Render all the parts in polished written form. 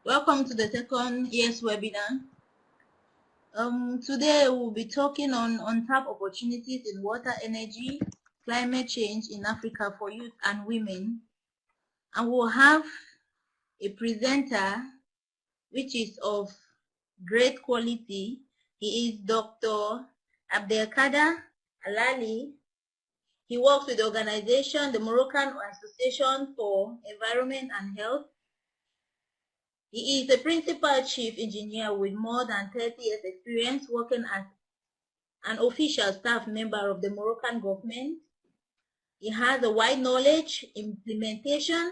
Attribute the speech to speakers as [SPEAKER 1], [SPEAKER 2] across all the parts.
[SPEAKER 1] Welcome to the second YESS webinar. Today we'll be talking on untapped opportunities in water, energy, climate change in Africa for youth and women. And we'll have a presenter which is of great quality. He is Dr. Abdelkader Allali. He works with the organization, the Morocan Association for Environment and Health. He is a principal chief engineer with more than 30 years experience working as an official staff member of the Moroccan government. He has a wide knowledge implementation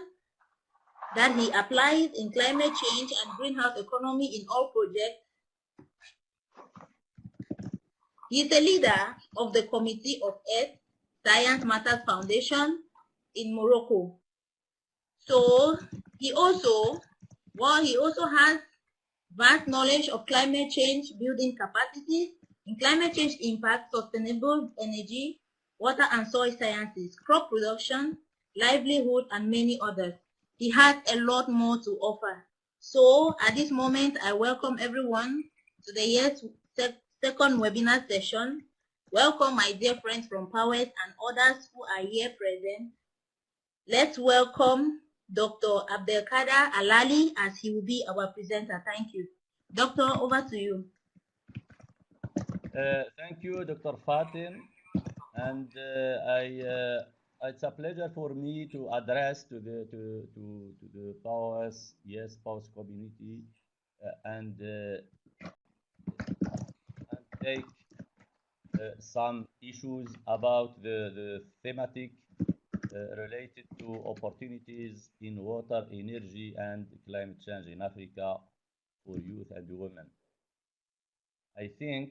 [SPEAKER 1] that he applies in climate change and greenhouse economy in all projects. He is a leader of the Committee of Earth Science Matters Foundation in Morocco. So he also has vast knowledge of climate change building capacities in climate change impact, sustainable energy, water and soil sciences, crop production, livelihood, and many others. He has a lot more to offer. So at this moment, I welcome everyone to the YESS second webinar session. Welcome my dear friends from PAUWES and others who are here present. Let's welcome Dr. Abdelkader Allali as he will be our presenter. Thank you. Doctor, over to you.
[SPEAKER 2] Thank you, Dr. Fatim. And it's a pleasure for me to address to the PAUWES, YESS-PAUWES community and take some issues about the thematic related to opportunities in water, energy, and climate change in Africa for youth and women. I think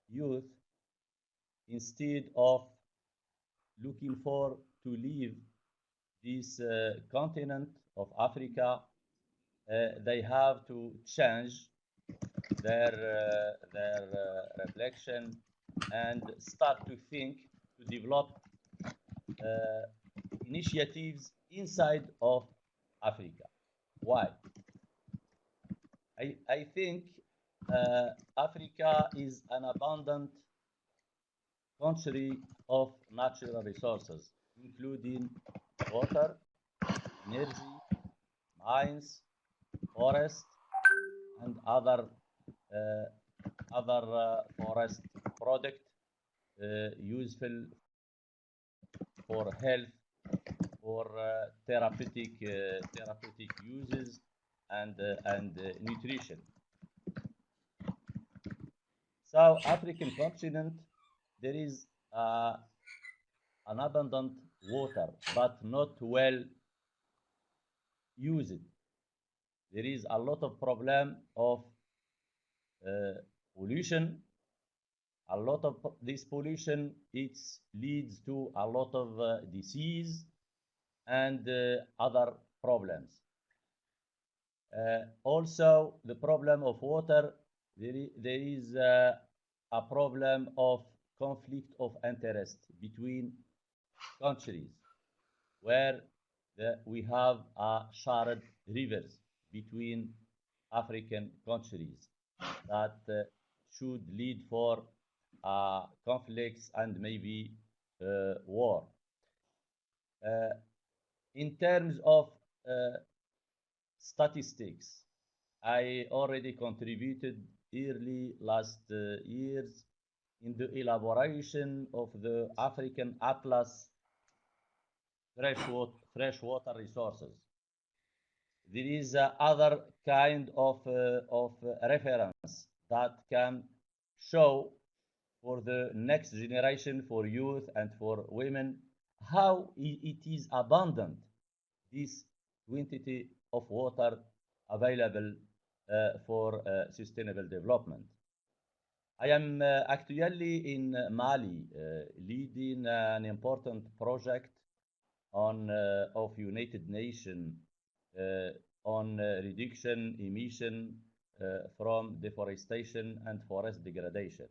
[SPEAKER 2] youth, instead of looking for to leave this continent of Africa, they have to change their reflection and start to think to develop initiatives inside of Africa. Why? I think Africa is an abundant country of natural resources, including water, energy, mines, forests, and other forest products useful for health, for therapeutic uses, and nutrition. So, African continent, there is an abundant water, but not well used. There is a lot of problem of pollution. A lot of this pollution leads to a lot of disease and other problems. Also, the problem of water, there is a problem of conflict of interest between countries, where we have shared rivers between African countries that should lead for conflicts and maybe war. In terms of statistics, I already contributed early last years in the elaboration of the African Atlas freshwater resources. There is other kind of reference that can show for the next generation, for youth and for women, how it is abundant, this quantity of water available for sustainable development. I am actually in Mali leading an important project of United Nations on reduction emission from deforestation and forest degradation.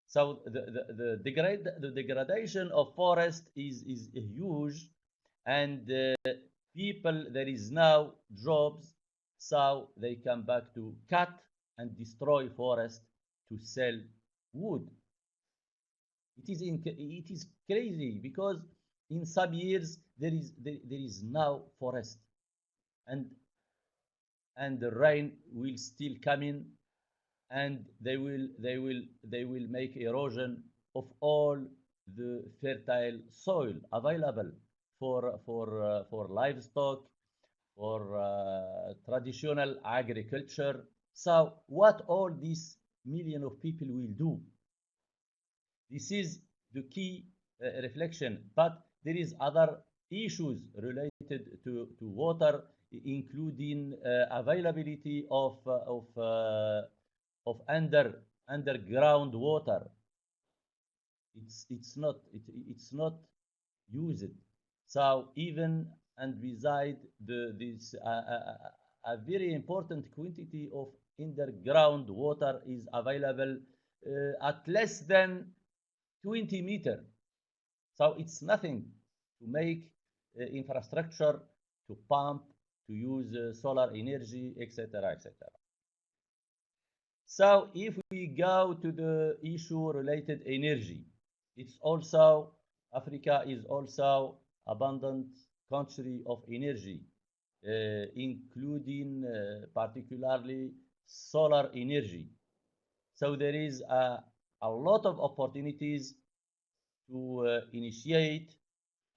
[SPEAKER 2] So the degradation of forest is huge, and people, there is now jobs So they come back to cut and destroy forest to sell wood. It is crazy because in some years there is now forest, and the rain will still come in, and they will make erosion of all the fertile soil available for livestock, for traditional agriculture. So what all these million of people will do? This is the key reflection. But there is other issues related to water, including availability of underground water. It's not used. So even and beside this a very important quantity of underground water is available at less than 20 meters. So it's nothing to make infrastructure, to pump, to use solar energy, etc., etc. So if we go to the issue related energy, it's also, Africa is also abundant country of energy, including particularly solar energy. So there is a lot of opportunities to initiate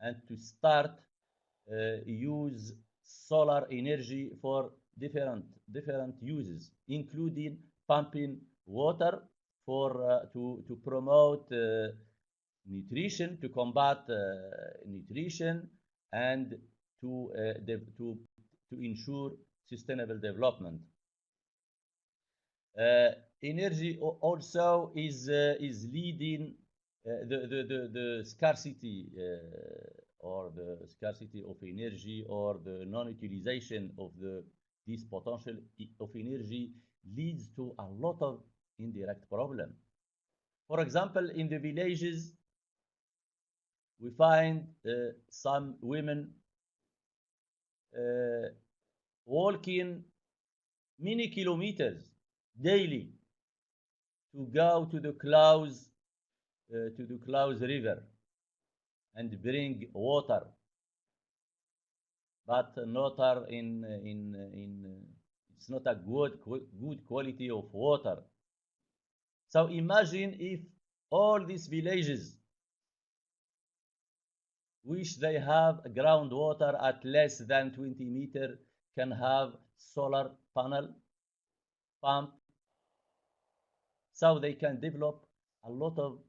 [SPEAKER 2] and to start use solar energy for different uses, including pumping water for to promote nutrition, to combat nutrition, and to ensure sustainable development. Energy also is leading the scarcity or the scarcity of energy, or the non-utilization of this potential of energy leads to a lot of indirect problems. For example, in the villages, we find some women walking many kilometers daily to go to the Clouds River and bring water, but not it's not a good quality of water. So imagine if all these villages, which they have groundwater at less than 20 meters, can have solar panel pump, so they can develop a lot of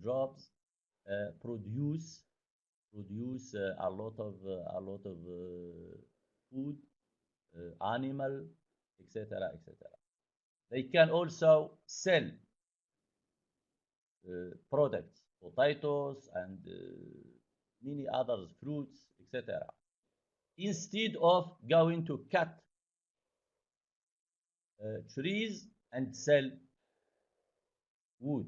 [SPEAKER 2] jobs, produce a lot of food, animal, etc., etc. They can also sell products, potatoes, and many others, fruits, etc., instead of going to cut trees and sell wood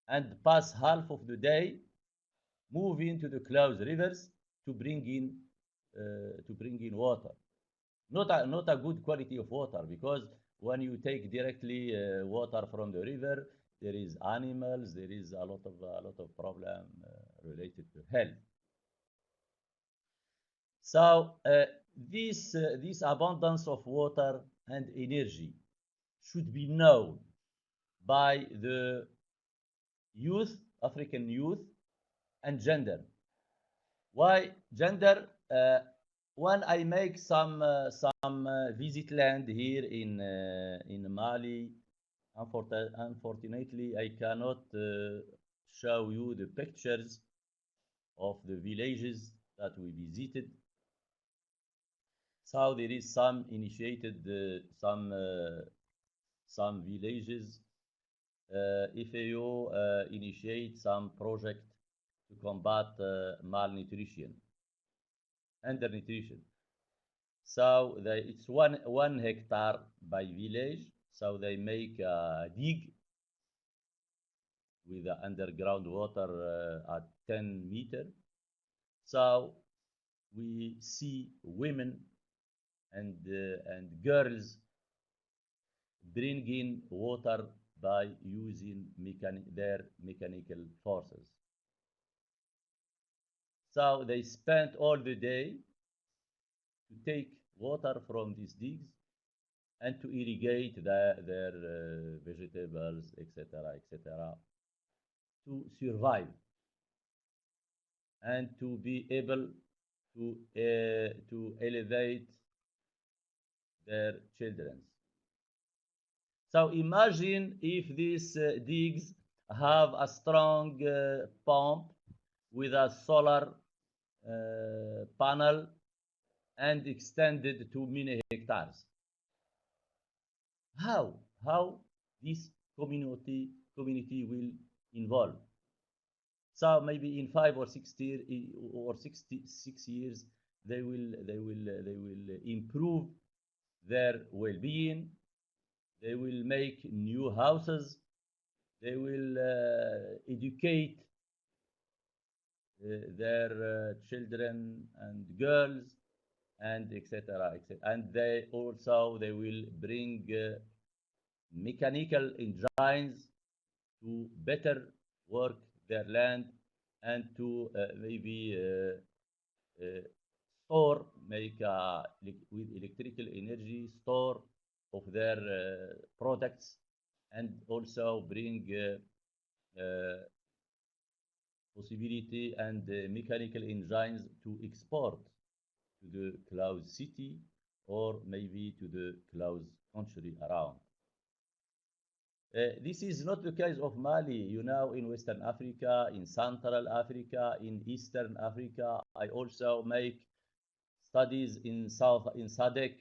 [SPEAKER 2] and pass half of the day moving to the Clouds rivers to bring in water. Not a good quality of water, because when you take directly water from the river, there is animals, there is a lot of problem related to health. So this abundance of water and energy should be known by the youth, African youth, and gender. Why gender? When I make some visit land here in Mali, unfortunately I cannot show you the pictures of the villages that we visited. So there is some initiated some villages. If you initiate some project to combat malnutrition, undernutrition. So it's one hectare by village. So they make a dig with the underground water at 10 meters. So we see women and girls bringing water by using their mechanical forces. So they spent all the day to take water from these digs and to irrigate their vegetables, etc., to survive and to be able to elevate their children. So imagine if these digs have a strong pump with a solar panel and extended to many hectares. How this community will involve? So maybe in 5 or 6 years or 66 years, they will improve their well-being. They will make new houses. They will educate their children and girls, and etc. And they will bring mechanical engines to better work their land and to maybe make with electrical energy store of their products, and also bring possibility and mechanical engines to export to the closed city or maybe to the closed country around. This is not the case of Mali. You know, in Western Africa, in Central Africa, in Eastern Africa. I also make studies in SADC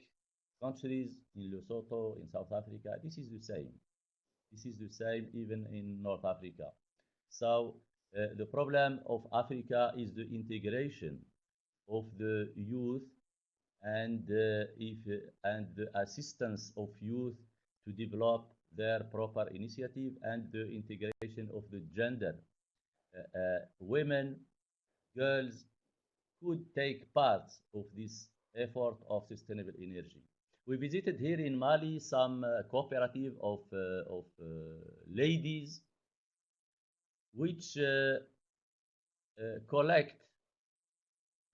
[SPEAKER 2] countries, in Lesotho, in South Africa. This is the same. This is the same even in North Africa. So the problem of Africa is the integration of the youth and the assistance of youth to develop their proper initiative, and the integration of the gender. Women, girls could take part of this effort of sustainable energy. We visited here in Mali some cooperative of ladies which collect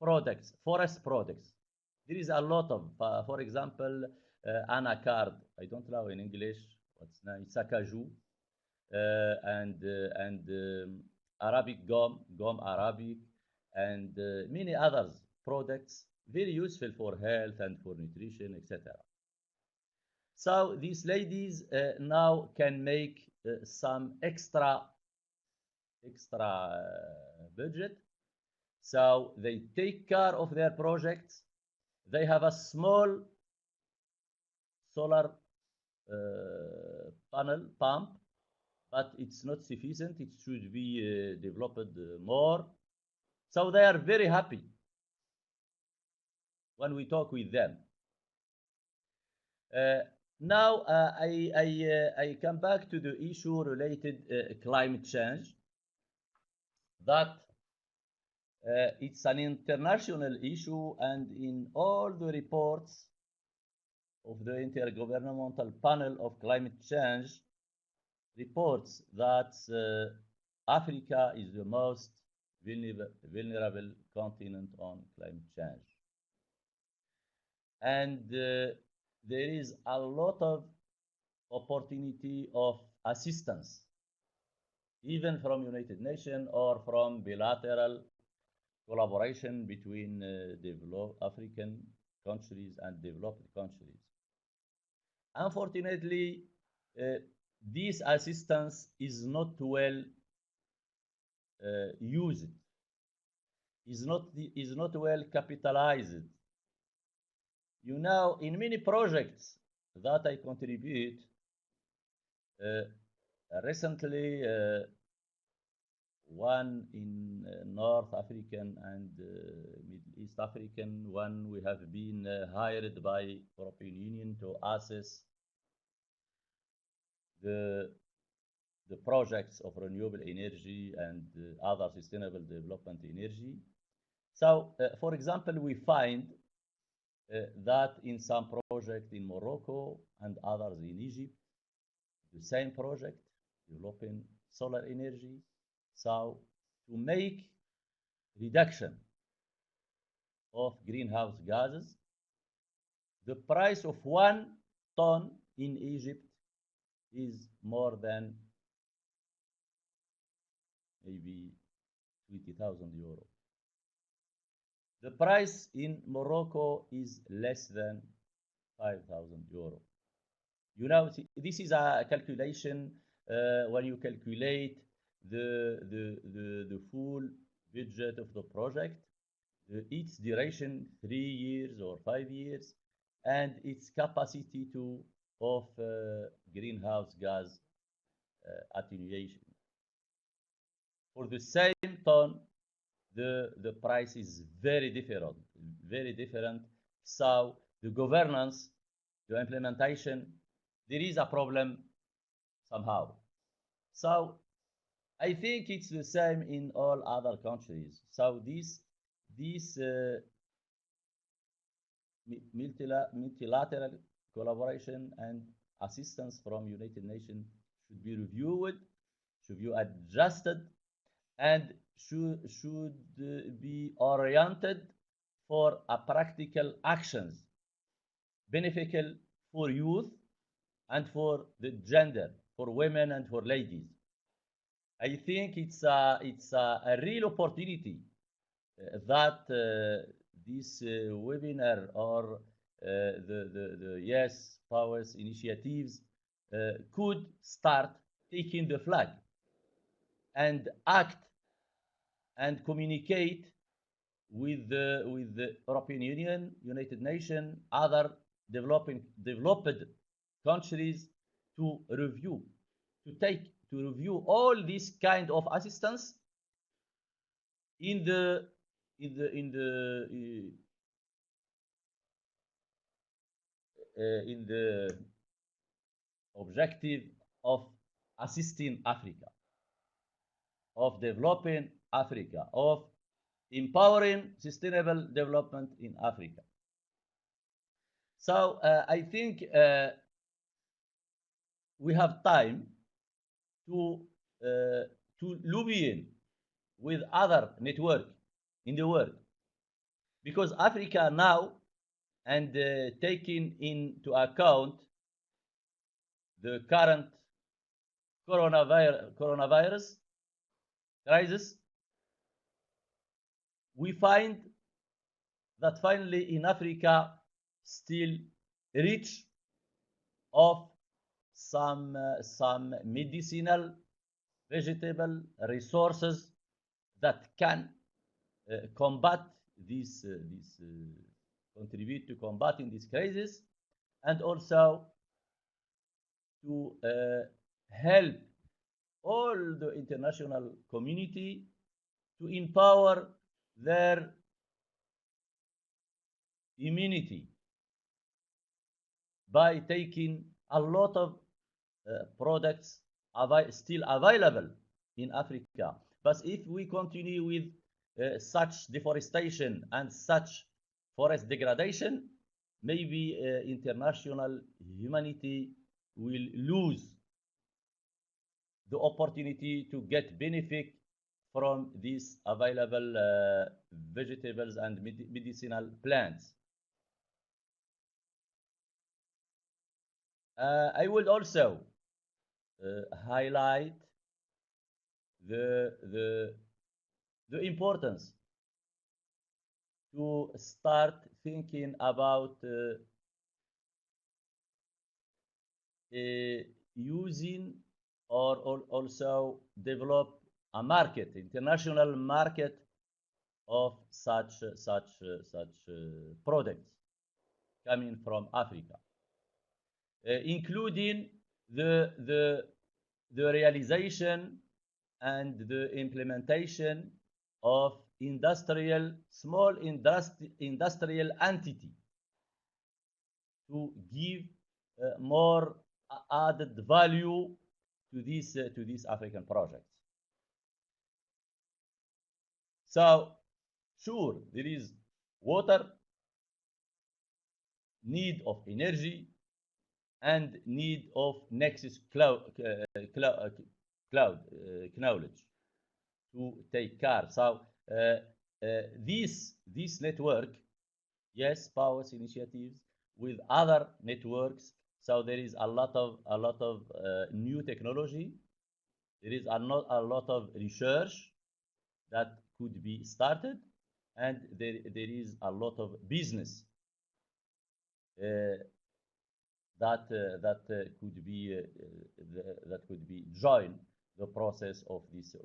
[SPEAKER 2] products, forest products. There is a lot of, for example, anacarde. I don't know in English what's the name. Sakaju, and Arabic gum Arabic, and many others products very useful for health and for nutrition, etc. So these ladies now can make some extra budget. So they take care of their projects. They have a small solar panel pump, but it's not sufficient. It should be developed more. So they are very happy when we talk with them. Now I come back to the issue related climate change. That it's an international issue, and in all the reports of the Intergovernmental Panel of Climate Change reports that Africa is the most vulnerable continent on climate change. And there is a lot of opportunity of assistance, even from United Nations or from bilateral collaboration between developed African countries and developed countries. Unfortunately, this assistance is not well used, is not well capitalized. You know, in many projects that I contribute, recently one in North African and Middle East African, one we have been hired by European Union to assess the projects of renewable energy and other sustainable development energy. So, for example, we find that in some projects in Morocco and others in Egypt, the same project developing solar energy. So, to make reduction of greenhouse gases, the price of 1 ton in Egypt is more than maybe 20,000 euro. The price in Morocco is less than 5,000 euro. You know, this is a calculation when you calculate the full budget of the project, its duration 3 years or 5 years, and its capacity of greenhouse gas attenuation. For the same ton, the price is very different, very different. So the governance, the implementation, there is a problem somehow. So I think it's the same in all other countries. So this multilateral collaboration and assistance from United Nations should be reviewed, should be adjusted, and should be oriented for a practical actions beneficial for youth and for the gender, for women and for ladies. I think it's a real opportunity that this webinar or the YESS-PAUWES initiatives could start taking the flag and act and communicate with the European Union, United Nations, other developed countries to review all this kind of assistance in the objective of assisting Africa, of developing Africa, of empowering sustainable development in Africa. So I think we have time to lobby with other networks in the world, because Africa now, and taking into account the current coronavirus crisis, we find that finally in Africa still rich of some medicinal vegetable resources that can contribute to combating this crisis, and also to help all the international community to empower their immunity by taking a lot of products still available in Africa. But if we continue with such deforestation and such forest degradation, maybe international humanity will lose the opportunity to get benefit from these available vegetables and medicinal plants. I would also highlight the importance to start thinking about using or also develop a market, international market of such products coming from Africa, including the realization and the implementation of small industrial entity to give more added value to these African projects. So Sure, there is water, need of energy, and need of nexus knowledge to take care. So this network, YESS-PAUWES initiatives with other networks. So there is a lot of new technology. There is a lot of research that could be started, and there is a lot of business that could be join the process of this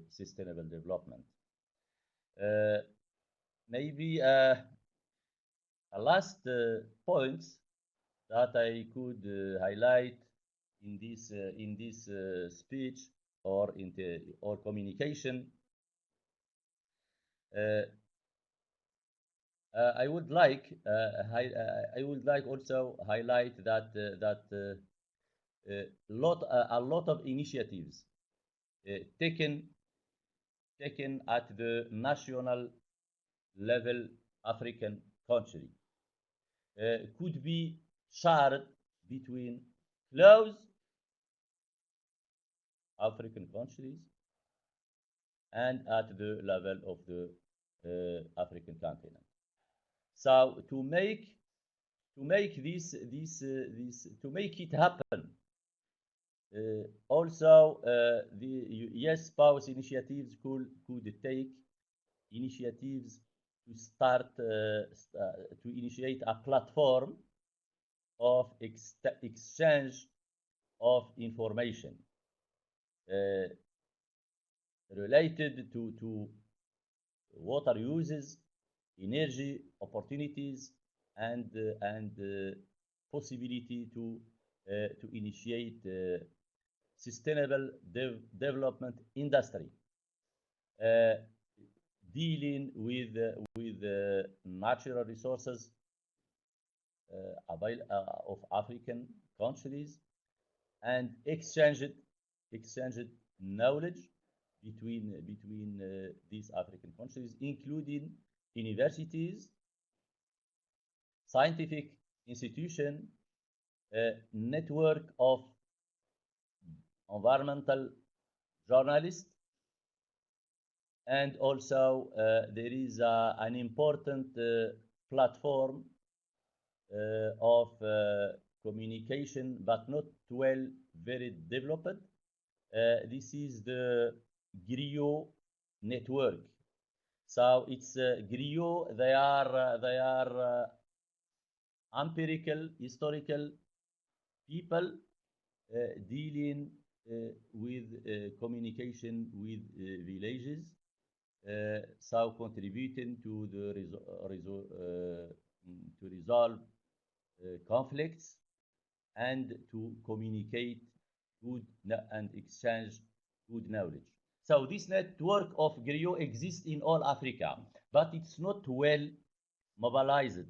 [SPEAKER 2] sustainable development. Maybe a last point that I could highlight in this speech or communication. I would like also highlight that a lot of initiatives taken at the national level African country could be shared between close African countries and at the level of the African continent. So to make it happen, also the YESS-PAUWES initiatives could take initiatives to start to initiate a platform of exchange of information related to water uses, energy opportunities, and possibility to initiate sustainable development industry dealing with natural resources of African countries, and exchanged knowledge between these African countries, including universities, scientific institution, network of environmental journalists, and also there is an important platform of communication, but not well very developed. This is the griot network. So it's griot. They are empirical, historical people dealing with communication with villages, so contributing to to resolve conflicts and to communicate good and exchange good knowledge. So this network of griot exists in all Africa, but it's not well mobilized,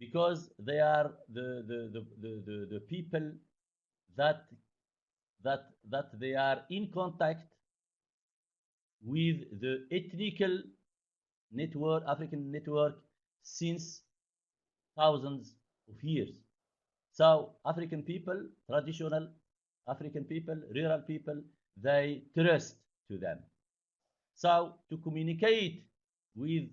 [SPEAKER 2] because they are the people that they are in contact with the ethnical network, African network, since thousands of years. So African people, traditional African people, rural people, they trust to them. So to communicate with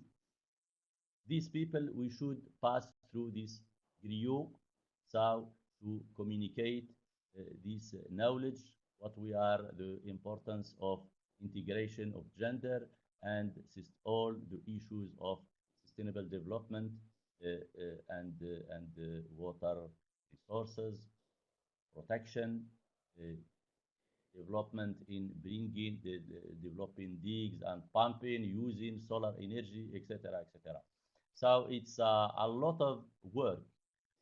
[SPEAKER 2] these people, we should pass through this griot. So to communicate this knowledge, what we are, the importance of integration of gender and all the issues of sustainable development and water resources, protection, development in bringing developing digs and pumping, using solar energy, etc., etc. So it's a lot of work,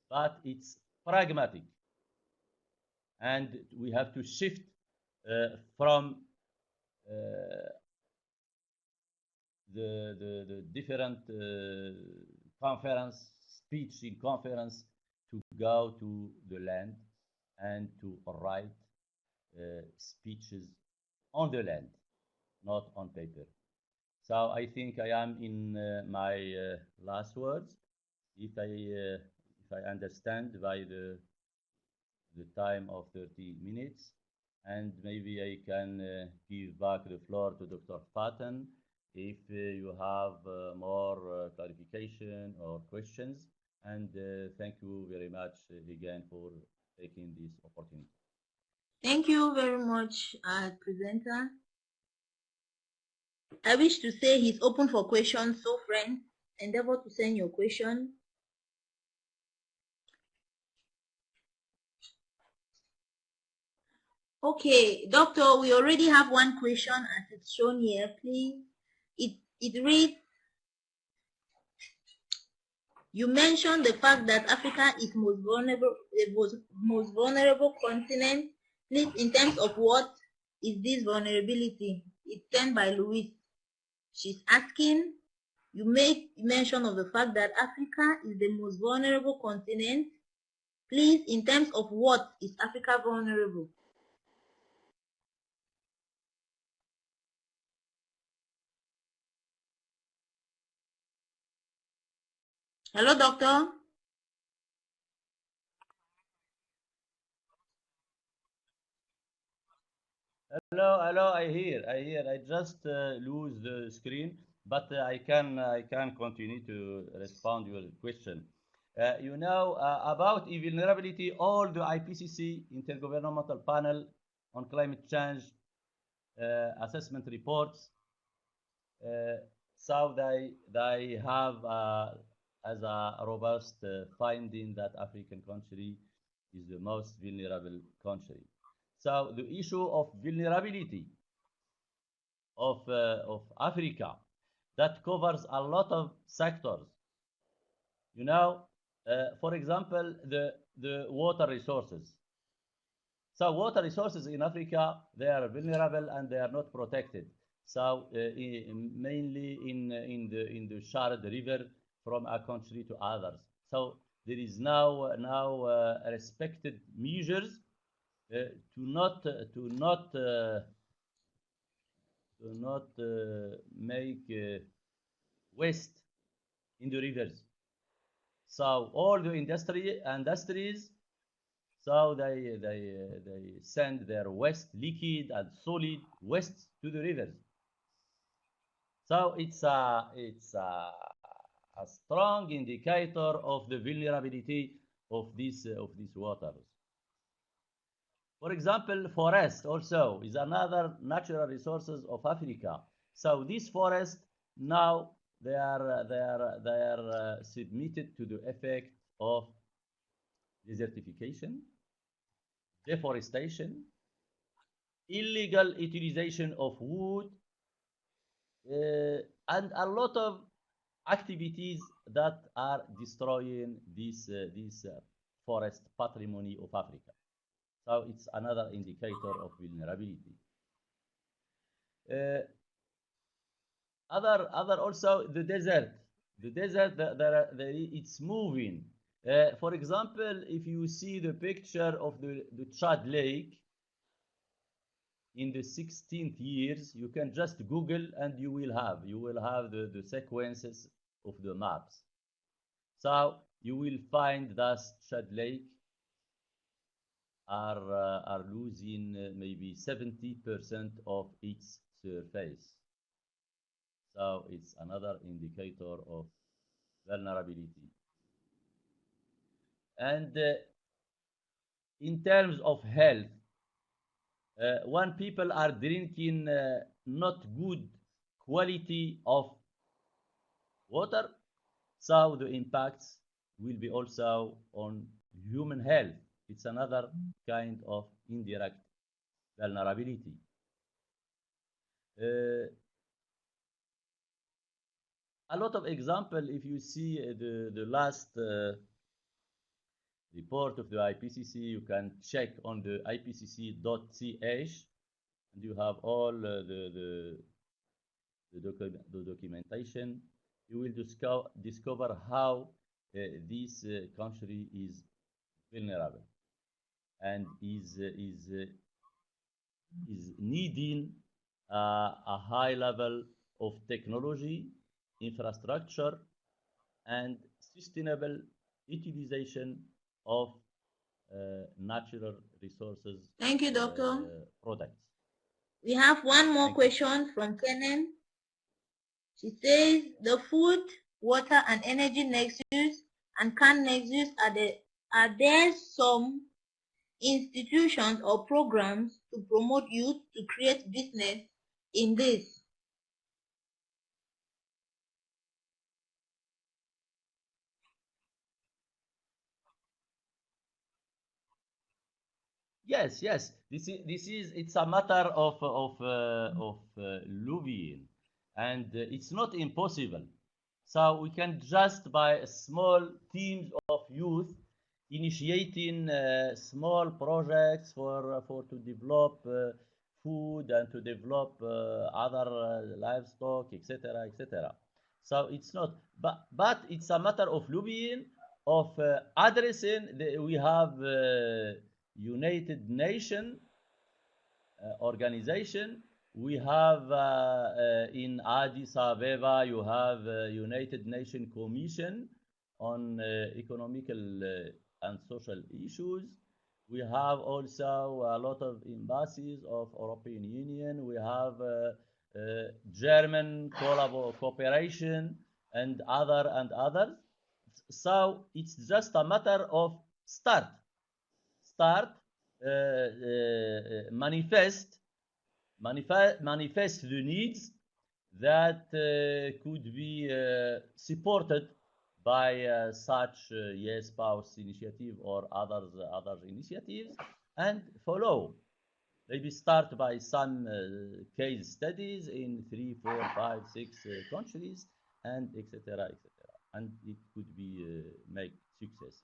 [SPEAKER 2] but it's pragmatic, and we have to shift from the different speech in conference, to go to the land and to write speeches on the land, not on paper. So I think I am in my last words. If I understand by the time of 30 minutes, and maybe I can give back the floor to Dr. Faten if you have more clarification or questions. And thank you very much again for taking this opportunity.
[SPEAKER 1] Thank you very much, presenter. I wish to say he's open for questions, so friends, endeavor to send your question. Okay, doctor, we already have one question as it's shown here, please. It reads, you mentioned the fact that Africa is most vulnerable continent. Please, in terms of what is this vulnerability? It's sent by Louise. She's asking, you make mention of the fact that Africa is the most vulnerable continent. Please, in terms of what is Africa vulnerable? Hello, doctor.
[SPEAKER 2] Hello, I hear. I just lose the screen, but I can continue to respond to your question. You know, about vulnerability, all the IPCC Intergovernmental Panel on Climate Change assessment reports, so they have as a robust finding that African country is the most vulnerable country. So the issue of vulnerability of Africa that covers a lot of sectors. You know, for example, the water resources. So water resources in Africa, they are vulnerable and they are not protected. So mainly in the shared river from a country to others. So there is now respected measures to not make waste in the rivers. So all the industries, so they send their waste, liquid and solid waste to the rivers. So it's a strong indicator of the vulnerability of these waters. For example, forest also is another natural resources of Africa. So these forests now they are submitted to the effect of desertification, deforestation, illegal utilization of wood, and a lot of activities that are destroying this forest patrimony of Africa. So it's another indicator of vulnerability. Other also the desert. The desert, it's moving. For example, if you see the picture of the Chad Lake in the 16th years, you can just Google and you will have the sequences of the maps. So you will find that Chad Lake are losing maybe 70% of its surface. So it's another indicator of vulnerability. And in terms of health, when people are drinking not good quality of water, so the impacts will be also on human health. It's another kind of indirect vulnerability. A lot of example, if you see the last report of the IPCC, you can check on the ipcc.ch, and you have all the documentation. You will discover how this country is vulnerable and is needing a high level of technology, infrastructure, and sustainable utilization of natural resources.
[SPEAKER 1] Thank you, Doctor.
[SPEAKER 2] Products.
[SPEAKER 1] We have one more question from Kenan. She says the food, water, and energy nexus and can nexus are there some institutions or programs to promote youth to create business in this?
[SPEAKER 2] Yes, yes. It's a matter of lobbying, and it's not impossible. So we can just by small teams of youth initiating small projects for to develop food and to develop other livestock, etc., etc. So it's not, but it's a matter of lobbying, of addressing. We have United Nations organization. We have in Addis Ababa, you have United Nations Commission on economical and social issues. We have also a lot of embassies of European Union. We have German cooperation and others. So it's just a matter of start, manifest the needs that could be supported by such YESS-PAUWES initiative or other initiatives, and follow. Maybe start by some case studies in 3, 4, 5, 6 countries, and etc., and it could be make success.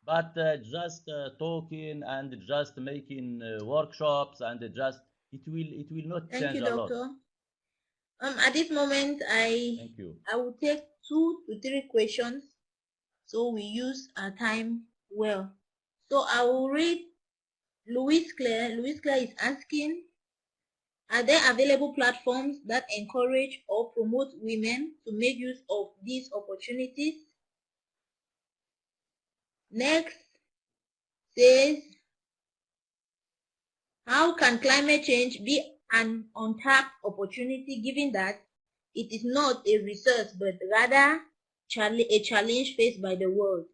[SPEAKER 2] But just talking and just making workshops and just it will not change a lot.
[SPEAKER 1] Thank you, Doctor. At this moment, I will take 2 to 3 questions, so we use our time well. So I will read Louis Claire. Louis Claire is asking, are there available platforms that encourage or promote women to make use of these opportunities? Next says, how can climate change be an untapped opportunity given that it is not a resource but rather a challenge faced by the world?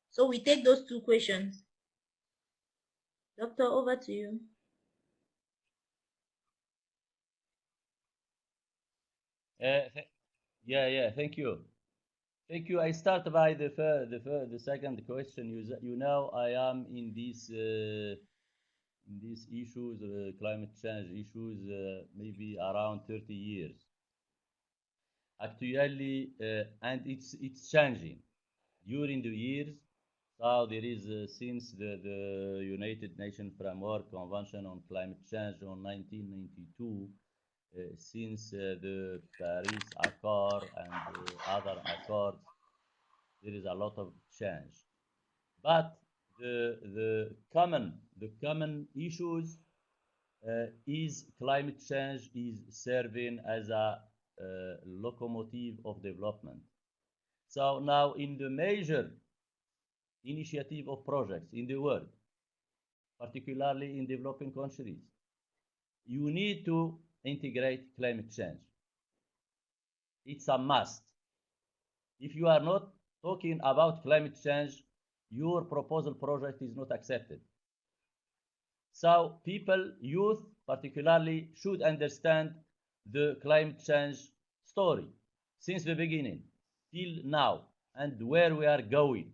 [SPEAKER 1] So we take those 2 questions. Doctor, over to you.
[SPEAKER 2] Yeah, thank you. I start by the second question. You know, I am in these issues, climate change issues, maybe around 30 years. Actually, and it's changing during the years. So there is since the United Nations Framework Convention on Climate Change on 1992. Since the Paris Accord and other accords, there is a lot of change. But the common issues is climate change is serving as a locomotive of development. So now in the major initiative of projects in the world, particularly in developing countries, you need to integrate climate change. It's a must. If you are not talking about climate change, your proposal project is not accepted. So people, youth particularly, should understand the climate change story since the beginning till now, and where we are going,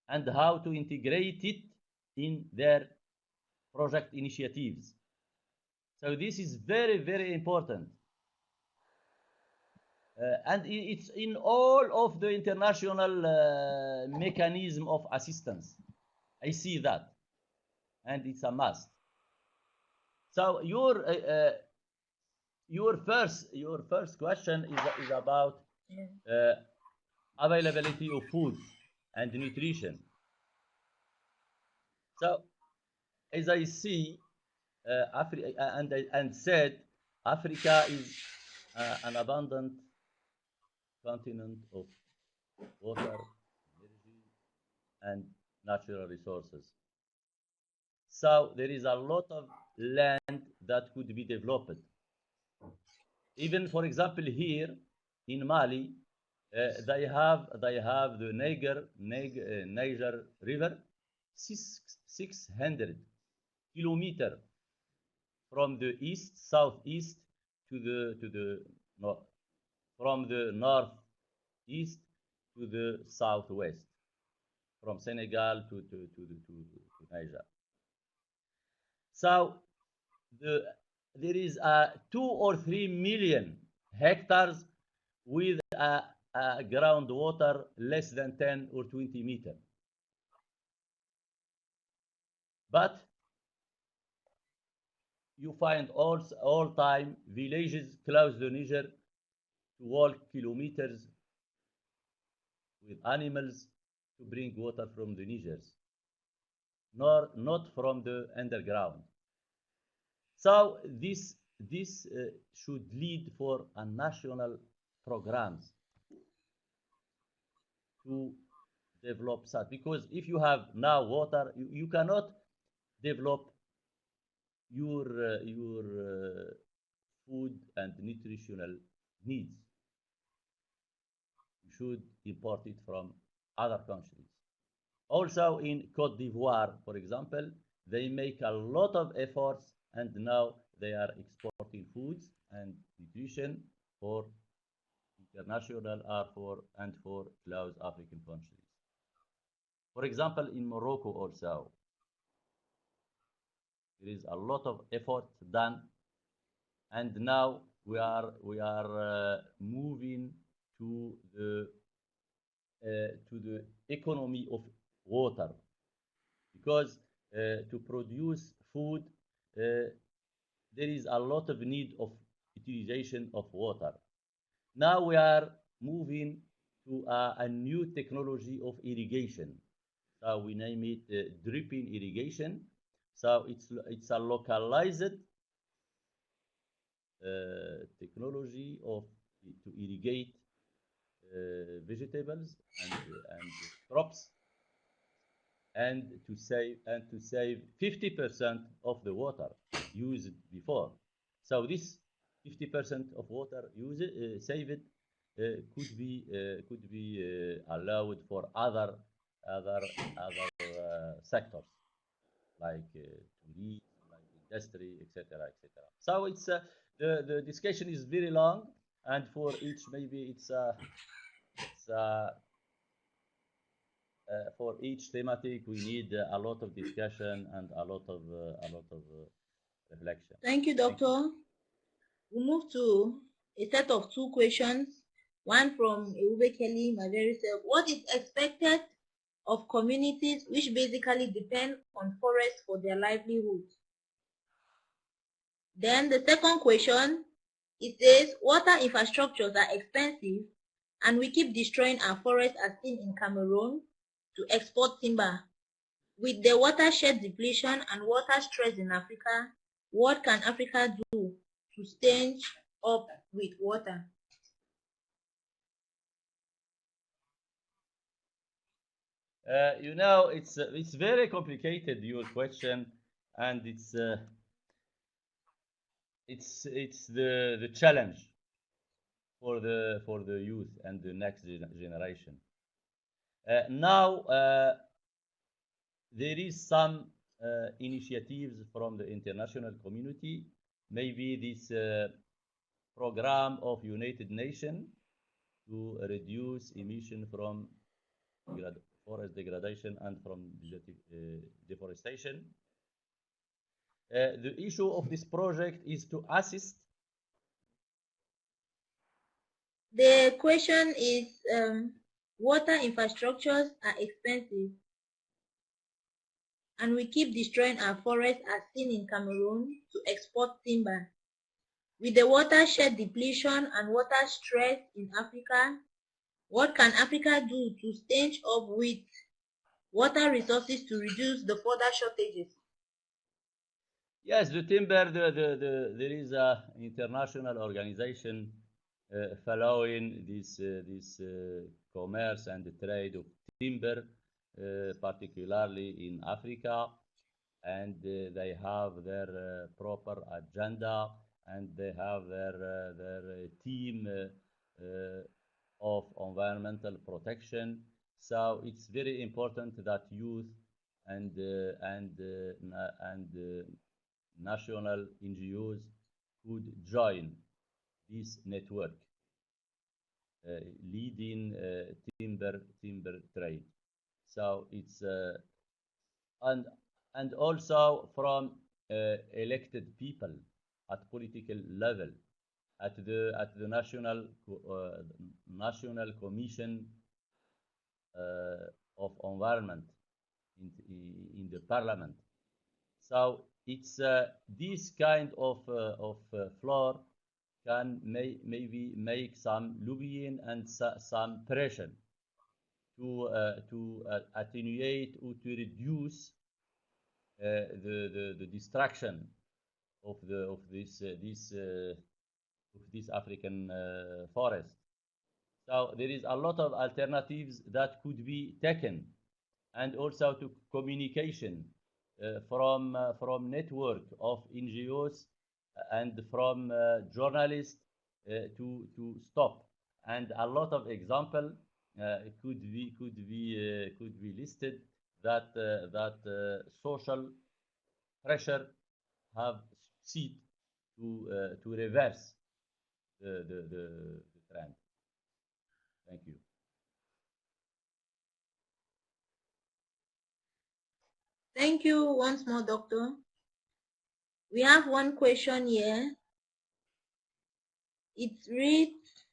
[SPEAKER 2] and how to integrate it in their project initiatives. So this is very, very important. And it's in all of the international mechanism of assistance. I see that, and it's a must. So your first question is about availability of food and nutrition. So as I see, and said, Africa is an abundant continent of water, energy, and natural resources. So there is a lot of land that could be developed. Even, for example, here in Mali, they have the Niger River, 600 kilometers from the southeast to the north, from the northeast to the southwest, from Senegal to Niger. So there is 2 or 3 million hectares with a groundwater less than 10 or 20 meters. But you find all time villages close to Niger to walk kilometers with animals to bring water from the Nigers, not from the underground. So this should lead for a national programs to develop that, because if you have now water, you cannot develop your food and nutritional needs. You should import it from other countries. Also in Côte d'Ivoire, for example, they make a lot of efforts, and now they are exporting foods and nutrition for international and for close African countries. For example, in Morocco also, there is a lot of effort done, and now we are moving to the economy of water, because to produce food there is a lot of need of utilization of water. Now we are moving to a new technology of irrigation. So we name it dripping irrigation. So it's a localized technology to irrigate vegetables and crops, and to save 50% of the water used before. So this 50% of water saved could be allowed for other sectors like tourism, like industry, etc., etc. So it's the discussion is very long, and for each maybe for each thematic we need a lot of discussion and a lot of reflection.
[SPEAKER 1] Thank you, Doctor. We move to a set of 2 questions. One from Kelly Maveri said, what is expected of communities which basically depend on forests for their livelihood? Then the second question, it says, water infrastructures are expensive and we keep destroying our forests as seen in Cameroon to export timber. With the watershed depletion and water stress in Africa, what can Africa do to stanch up with water?
[SPEAKER 2] It's very complicated, your question, and it's the challenge for the youth and the next generation. Now there is some initiatives from the international community, maybe this program of United Nations to reduce emission from forest degradation and from deforestation. The issue of this project is to assist.
[SPEAKER 1] The question is, water infrastructures are expensive and we keep destroying our forests as seen in Cameroon to export timber. With the watershed depletion and water stress in Africa, what can Africa do to stanch up with water resources to reduce the further shortages?
[SPEAKER 2] Yes, the timber, there is an international organization following this commerce and the trade of timber, particularly in Africa, and they have their proper agenda, and they have their team of environmental protection. So it's very important that youth and national NGOs could join this network leading timber trade. So it's and also from elected people at political level, at the national commission of environment in the parliament. So it's this kind of floor can maybe make some lobbying and some pressure to attenuate or to reduce the destruction of this African forest. So there is a lot of alternatives that could be taken, and also to communication from network of NGOs and from journalists to stop. And a lot of example could be listed that social pressure have succeed to reverse the trend. Thank you.
[SPEAKER 1] Thank you once more, Doctor. We have one question here. It reads,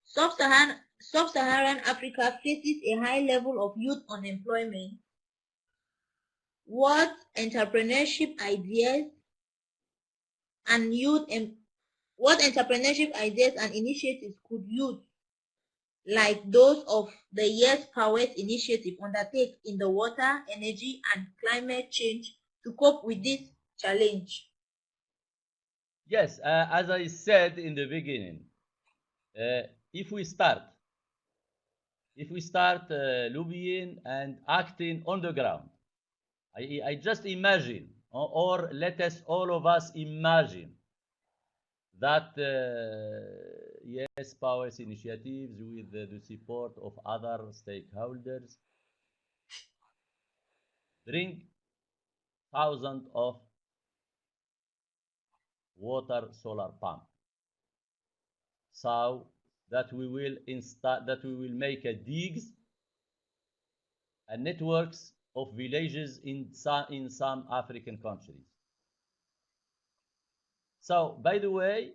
[SPEAKER 1] Sub-Saharan Africa faces a high level of youth unemployment. What entrepreneurship ideas and initiatives could youth, like those of the YESS-PAUWES initiative, undertake in the water, energy, and climate change to cope with this challenge?
[SPEAKER 2] Yes, as I said in the beginning, if we start lobbying and acting on the ground, I just imagine, or let us all of us imagine that YESS-PAUWES initiatives with the support of other stakeholders bring thousands of water solar pumps, so that we will make a digs and networks of villages in some African countries. So, by the way,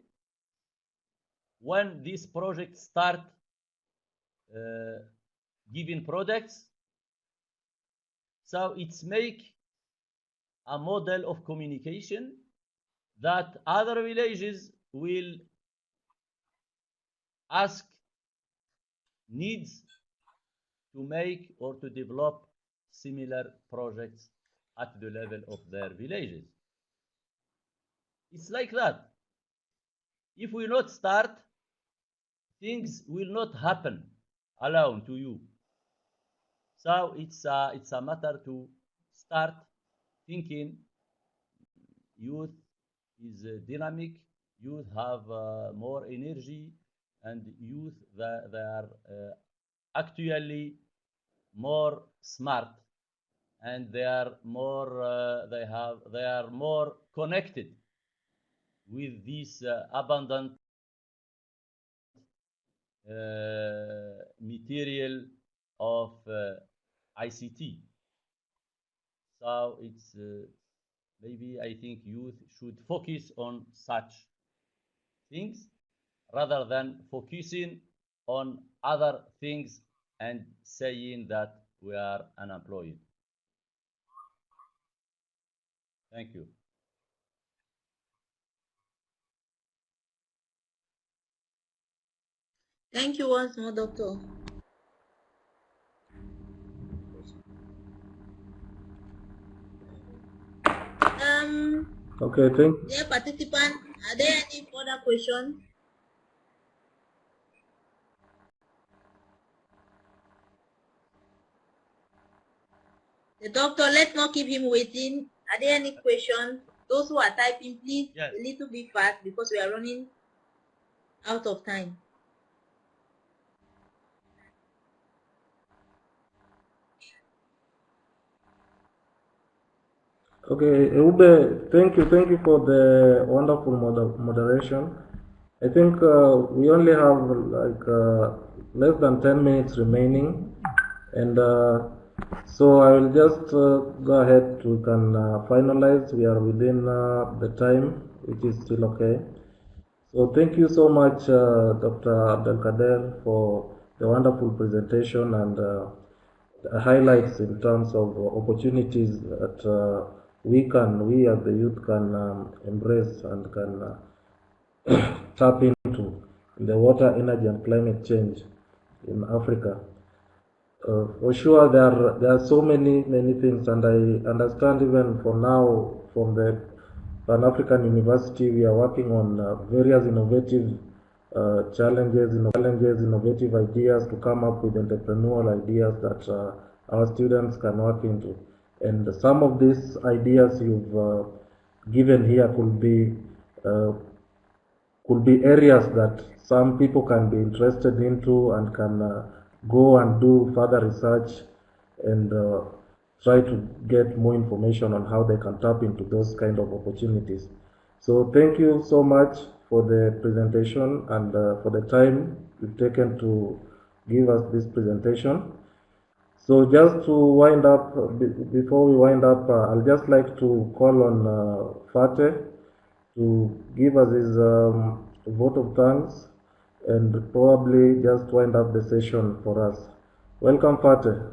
[SPEAKER 2] when these projects start giving products, so it's make a model of communication that other villages will ask needs to make or to develop similar projects at the level of their villages. It's like that. If we not start, things will not happen alone to you. So it's a matter to start thinking. Youth is dynamic. Youth have more energy, and youth they are actually more smart, and they are more they are more connected with this abundant material of ICT. So it's maybe I think youth should focus on such things rather than focusing on other things and saying that we are unemployed. Thank you.
[SPEAKER 1] Thank you once more, Doctor.
[SPEAKER 3] Okay, thank you.
[SPEAKER 1] Dear participants, are there any further questions? The doctor, let's not keep him waiting. Are there any questions? Those who are typing, please,
[SPEAKER 2] Yes.
[SPEAKER 1] a little bit fast because we are running out of time.
[SPEAKER 3] Okay, Ube, thank you for the wonderful moderation. I think we only have like less than 10 minutes remaining, and so I will just go ahead. We can finalize. We are within the time, which is still okay. So thank you so much, Dr. Abdelkader, for the wonderful presentation and highlights in terms of opportunities that we as the youth can embrace and can tap into the water, energy, and climate change in Africa. For sure, there are so many things, and I understand even for now from the Pan-African University, we are working on various innovative challenges, innovative ideas to come up with entrepreneurial ideas that our students can work into. And some of these ideas you've given here could be areas that some people can be interested into and can go and do further research and try to get more information on how they can tap into those kind of opportunities. So thank you so much for the presentation and for the time you've taken to give us this presentation. So just to wind up, before we wind up, I'll just like to call on Fateh to give us his vote of thanks and probably just wind up the session for us. Welcome, Fateh.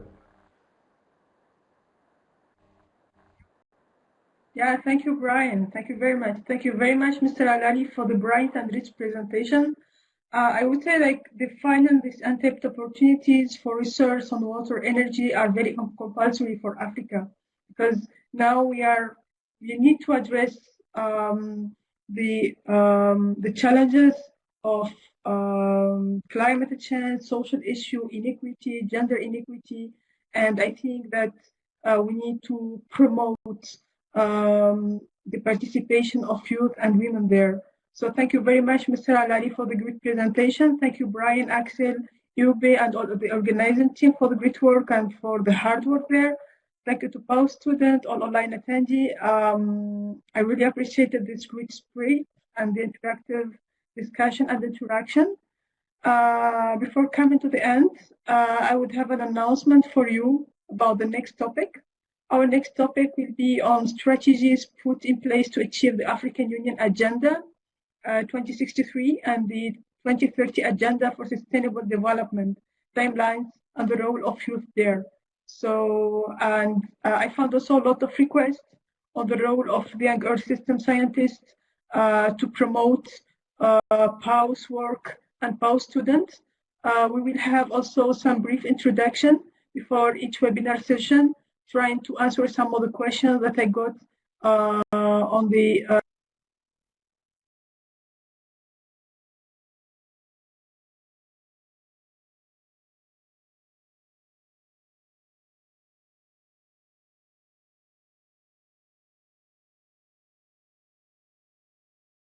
[SPEAKER 4] Yeah, thank you, Brian. Thank you very much. Thank you very much, Mr. Allali, for the bright and rich presentation. I would say like defining these untapped opportunities for research on water energy are very compulsory for Africa, because now we need to address the challenges of climate change, social issue, inequity, gender inequity, and I think that we need to promote the participation of youth and women there. So thank you very much, Mr. Allali, for the great presentation. Thank you, Brian, Axel, Ube, and all of the organizing team for the great work and for the hard work there. Thank you to PAUWES students, all online attendee. I really appreciated this great spirit and the interactive discussion and interaction. Before coming to the end, I would have an announcement for you about the next topic. Our next topic will be on strategies put in place to achieve the African Union Agenda 2063 and the 2030 Agenda for Sustainable Development, timelines and the role of youth there. So, and I found also a lot of requests on the role of the young Earth system scientists to promote PAUWES work and PAUWES students. We will have also some brief introduction before each webinar session, trying to answer some of the questions that I got on the